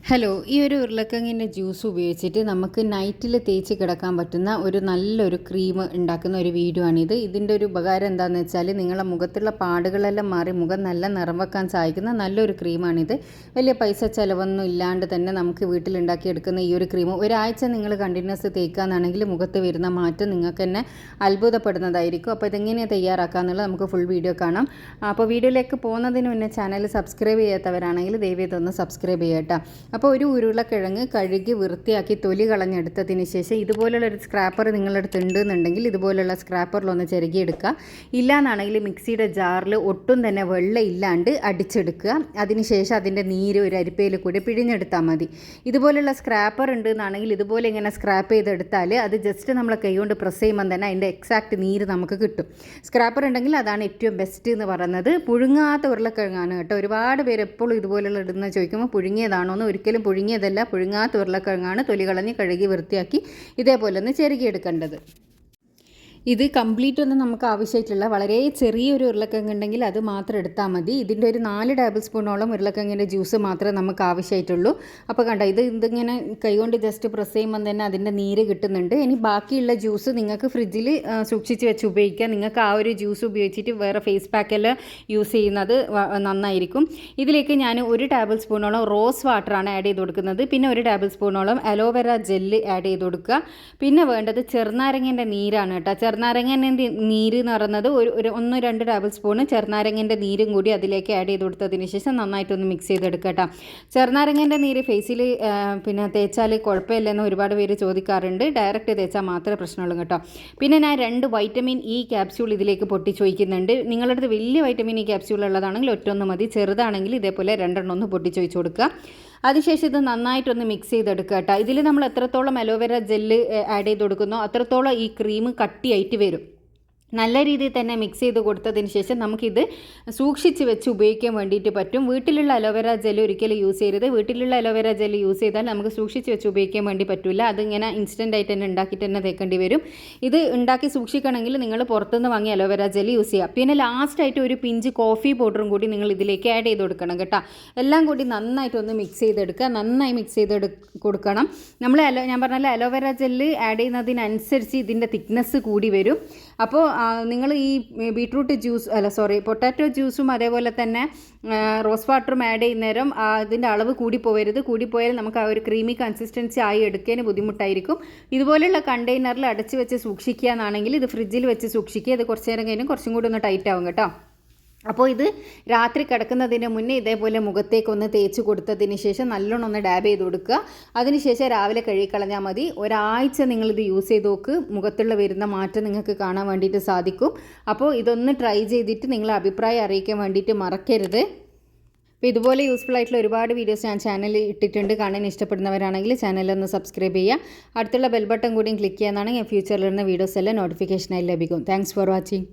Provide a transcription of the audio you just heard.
Hello, ഈ ഒരു ഉരുളക്കിഴങ്ങിൻ്റെ juice ഉപയോഗിച്ചിട്ട് നമുക്ക് നൈറ്റിൽ തേച്ച് കിടക്കാൻ പറ്റുന്ന ഒരു നല്ലൊരു ക്രീം ഉണ്ടാക്കുന്ന ഒരു വീഡിയോ ആണിത്. ഇതിൻ്റെ ഒരു ഉപകാരം എന്താണെന്ന് വെച്ചാൽ നിങ്ങളുടെ മുഖത്തുള്ള പാടുകളെല്ലാം മാറി മുഖം നല്ല നിറം വെക്കാൻ സഹായിക്കുന്ന നല്ലൊരു ക്രീമാണിത്. വലിയ പൈസ ചിലവൊന്നും ഇല്ലാണ്ട് തന്നെ നമുക്ക് വീട്ടിലുണ്ടാക്കിയെടുക്കുന്ന ഈ ഒരു ക്രീം ഒരാഴ്ച നിങ്ങൾ കണ്ടിന്യൂസ് തേക്കാന്നാണെങ്കിൽ മുഖത്ത് വരുന്ന മാറ്റം നിങ്ങൾക്ക് തന്നെ അത്ഭുതപ്പെടുന്നതായിരിക്കും. അപ്പോൾ ഇതെങ്ങനെയാണ് തയ്യാറാക്കാമെന്നുള്ളത് നമുക്ക് ഫുൾ വീഡിയോ കാണാം. അപ്പോൾ വീഡിയോയിലേക്ക് പോകുന്നതിന് മുന്നേ ചാനൽ സബ്സ്ക്രൈബ് ചെയ്യാത്തവരാണെങ്കിൽ ദയവായി ഇതൊന്ന് സബ്സ്ക്രൈബ് ചെയ്യട്ടോ. അപ്പോൾ ഒരു ഉരുളക്കിഴങ്ങ് കഴുകി വൃത്തിയാക്കി തൊലി കളഞ്ഞെടുത്തതിന് ശേഷം ഇതുപോലുള്ളൊരു സ്ക്രാപ്പർ നിങ്ങളുടെ അടുത്ത് ഉണ്ടെന്നുണ്ടെങ്കിൽ ഇതുപോലുള്ള സ്ക്രാപ്പറിലൊന്ന് ചിരകിയെടുക്കുക. ഇല്ലയെന്നാണെങ്കിൽ മിക്സിയുടെ ജാറിൽ ഒട്ടും തന്നെ വെള്ളം ഇല്ലാണ്ട് അടിച്ചെടുക്കുക. അതിനുശേഷം അതിൻ്റെ നീര് ഒരു അരിപ്പയിൽ കൂടി പിഴിഞ്ഞെടുത്താൽ മതി. ഇതുപോലുള്ള സ്ക്രാപ്പർ ഉണ്ട് എന്നാണെങ്കിൽ ഇതുപോലെ ഇങ്ങനെ സ്ക്രാപ്പ് ചെയ്തെടുത്താൽ അത് ജസ്റ്റ് നമ്മളെ കൈ കൊണ്ട് പ്രസ് ചെയ്യുമ്പോൾ തന്നെ അതിൻ്റെ എക്സാക്റ്റ് നീര് നമുക്ക് കിട്ടും. സ്ക്രാപ്പർ ഉണ്ടെങ്കിൽ അതാണ് ഏറ്റവും ബെസ്റ്റ് എന്ന് പറയുന്നത്. പുഴുങ്ങാത്ത ഉരുളക്കിഴങ്ങാണ് കേട്ടോ. ഒരുപാട് പേര് എപ്പോഴും ഇതുപോലുള്ള ഇടുന്ന ചോദിക്കുമ്പോൾ പുഴുങ്ങിയതാണോ എന്ന്. ഒരിക്കലും പുഴുങ്ങിയതല്ല, പുഴുങ്ങാത്ത ഉരുളക്കിഴങ്ങാണ്. തൊലി കളഞ്ഞ് കഴുകി വൃത്തിയാക്കി ഇതേപോലെ ഒന്ന് ചെറുകിയെടുക്കേണ്ടത്. ഇത് കംപ്ലീറ്റ് ഒന്നും നമുക്ക് ആവശ്യമായിട്ടുള്ള വളരെ ചെറിയൊരു ഉരുളക്കിഴങ്ങ് ഉണ്ടെങ്കിൽ അത് മാത്രം എടുത്താൽ മതി. ഇതിൻ്റെ ഒരു 4 ടേബിൾ സ്പൂണോളം ഉരുളക്കിഴങ്ങിൻ്റെ ജ്യൂസ് മാത്രമേ നമുക്ക് ആവശ്യമായിട്ടുള്ളൂ. അപ്പോൾ കണ്ടോ, ഇതിങ്ങനെ കൈകൊണ്ട് ജസ്റ്റ് പ്രസ് ചെയ്യുമ്പോൾ തന്നെ അതിൻ്റെ നീര് കിട്ടുന്നുണ്ട്. ഇനി ബാക്കിയുള്ള ജ്യൂസ് നിങ്ങൾക്ക് ഫ്രിഡ്ജിൽ സൂക്ഷിച്ച് വെച്ച് ഉപയോഗിക്കാം. നിങ്ങൾക്ക് ആ ഒരു ജ്യൂസ് ഉപയോഗിച്ചിട്ട് വേറെ ഫേസ് പാക്കെല്ലാം യൂസ് ചെയ്യുന്നത് നന്നായിരിക്കും. ഇതിലേക്ക് ഞാൻ 1 ടേബിൾ സ്പൂണോളം റോസ് വാട്ടറാണ് ആഡ് ചെയ്ത് കൊടുക്കുന്നത്. പിന്നെ 1 ടേബിൾ സ്പൂണോളം അലോവേര ജെല്ല് ആഡ് ചെയ്ത് കൊടുക്കുക. പിന്നെ വേണ്ടത് ചെറുനാരങ്ങേൻ്റെ നീരാണ് കേട്ടോ. ചെറുനാരങ്ങൻ്റെ നീര് എന്ന് പറയുന്നത് ഒരു 1-2 ടേബിൾ സ്പൂണ് ചെറുനാരങ്ങൻ്റെ നീരും കൂടി അതിലേക്ക് ആഡ് ചെയ്ത് കൊടുത്തതിന് ശേഷം നന്നായിട്ടൊന്ന് മിക്സ് ചെയ്തെടുക്കുക കേട്ടോ. ചെറുനാരങ്ങൻ്റെ നീര് ഫേസിൽ പിന്നെ തേച്ചാൽ കുഴപ്പമില്ലെന്ന് ഒരുപാട് പേര് ചോദിക്കാറുണ്ട്. ഡയറക്റ്റ് തേച്ചാൽ മാത്രമേ പ്രശ്നമുള്ളൂ കേട്ടോ. പിന്നെ ഞാൻ 2 വൈറ്റമിൻ ഇ ക്യാപ്സ്യൂൾ ഇതിലേക്ക് പൊട്ടിച്ച് വയ്ക്കുന്നുണ്ട്. നിങ്ങളുടെ അടുത്ത് വലിയ വൈറ്റമിൻ ഇ ക്യാപ്സ്യൂൾ ഉള്ളതാണെങ്കിൽ ഒറ്റൊന്ന് മതി. ചെറുതാണെങ്കിൽ ഇതേപോലെ 2 ഒന്ന് പൊട്ടിച്ച് വെച്ച് കൊടുക്കുക. അതിനുശേഷം ഇത് നന്നായിട്ടൊന്ന് മിക്സ് ചെയ്തെടുക്കുക കേട്ടോ. ഇതിൽ നമ്മൾ എത്രത്തോളം അലോവേര ജെല്ല് ആഡ് ചെയ്ത് കൊടുക്കുന്നോ അത്രത്തോളം ഈ ക്രീം കട്ടിയായിട്ട് വരും. നല്ല രീതിയിൽ തന്നെ മിക്സ് ചെയ്ത് കൊടുത്തതിന് ശേഷം നമുക്കിത് സൂക്ഷിച്ച് വെച്ച് ഉപയോഗിക്കാൻ വേണ്ടിയിട്ട് പറ്റും. വീട്ടിലുള്ള അലോവേര ജെല്ല് ഒരിക്കലും യൂസ് ചെയ്യരുത്. വീട്ടിലുള്ള അലോവേര ജെല്ല് യൂസ് ചെയ്താൽ നമുക്ക് സൂക്ഷിച്ച് വെച്ച് ഉപയോഗിക്കാൻ വേണ്ടി പറ്റില്ല. അതിങ്ങനെ ഇൻസ്റ്റൻ്റ് ആയിട്ട് തന്നെ ഉണ്ടാക്കിയിട്ട് തന്നെ തേക്കേണ്ടി വരും. ഇത് ഉണ്ടാക്കി സൂക്ഷിക്കണമെങ്കിൽ നിങ്ങൾ പുറത്തുനിന്ന് വാങ്ങിയ അലോവേര ജെല്ല് യൂസ് ചെയ്യുക. പിന്നെ ലാസ്റ്റായിട്ട് ഒരു പിഞ്ച് കോഫി പൗഡറും കൂടി നിങ്ങൾ ഇതിലേക്ക് ആഡ് ചെയ്ത് കൊടുക്കണം കേട്ടോ. എല്ലാം കൂടി നന്നായിട്ടൊന്ന് മിക്സ് ചെയ്തെടുക്കുക. നന്നായി മിക്സ് ചെയ്ത് കൊടുക്കണം. ഞാൻ പറഞ്ഞാൽ അലോവേര ജെല്ല് ആഡ് ചെയ്യുന്നതിനനുസരിച്ച് ഇതിൻ്റെ തിക്നെസ് കൂടി വരും. അപ്പോൾ നിങ്ങൾ ഈ പൊട്ടാറ്റോ ജ്യൂസും അതേപോലെ തന്നെ റോസ് വാട്ടറും ആഡ് ചെയ്യുന്നേരം അതിൻ്റെ അളവ് കൂടിപ്പോയാൽ നമുക്ക് ആ ഒരു ക്രീമി കൺസിസ്റ്റൻസി ആയി എടുക്കാൻ ബുദ്ധിമുട്ടായിരിക്കും. ഇതുപോലെയുള്ള കണ്ടെയ്നറിൽ അടച്ച് വെച്ച് സൂക്ഷിക്കുക എന്നാണെങ്കിൽ ഇത് ഫ്രിഡ്ജിൽ വെച്ച് സൂക്ഷിക്കുക. ഇത് കുറച്ച് നേരം കഴിഞ്ഞ് കുറച്ചും കൂടി ഒന്ന് ടൈറ്റ് ആവും കേട്ടോ. അപ്പോൾ ഇത് രാത്രി കിടക്കുന്നതിന് മുന്നേ ഇതേപോലെ മുഖത്തേക്കൊന്ന് തേച്ച് കൊടുത്തതിന് ശേഷം നല്ലോണം ഒന്ന് ഡാബ് ചെയ്ത് കൊടുക്കുക. അതിനുശേഷം രാവിലെ കഴുകിക്കളഞ്ഞാൽ മതി. ഒരാഴ്ച നിങ്ങളിത് യൂസ് ചെയ്ത് നോക്ക്. മുഖത്തുള്ള വരുന്ന മാറ്റം നിങ്ങൾക്ക് കാണാൻ വേണ്ടിയിട്ട് സാധിക്കും. അപ്പോൾ ഇതൊന്ന് ട്രൈ ചെയ്തിട്ട് നിങ്ങളെ അഭിപ്രായം അറിയിക്കാൻ വേണ്ടിയിട്ട് മറക്കരുത്. അപ്പോൾ ഇതുപോലെ യൂസ്ഫുൾ ആയിട്ടുള്ള ഒരുപാട് വീഡിയോസ് ഞാൻ ചാനലിൽ ഇട്ടിട്ടുണ്ട്. കാണാൻ ഇഷ്ടപ്പെടുന്നവരാണെങ്കിൽ ചാനലൊന്ന് സബ്സ്ക്രൈബ് ചെയ്യുക. അടുത്തുള്ള ബെൽ ബട്ടൺ കൂടിയും ക്ലിക്ക് ചെയ്യാനാണെങ്കിൽ ഫ്യൂച്ചറിൽ വരുന്ന വീഡിയോസ് എല്ലാം നോട്ടിഫിക്കേഷനായി ലഭിക്കും. Thanks for watching.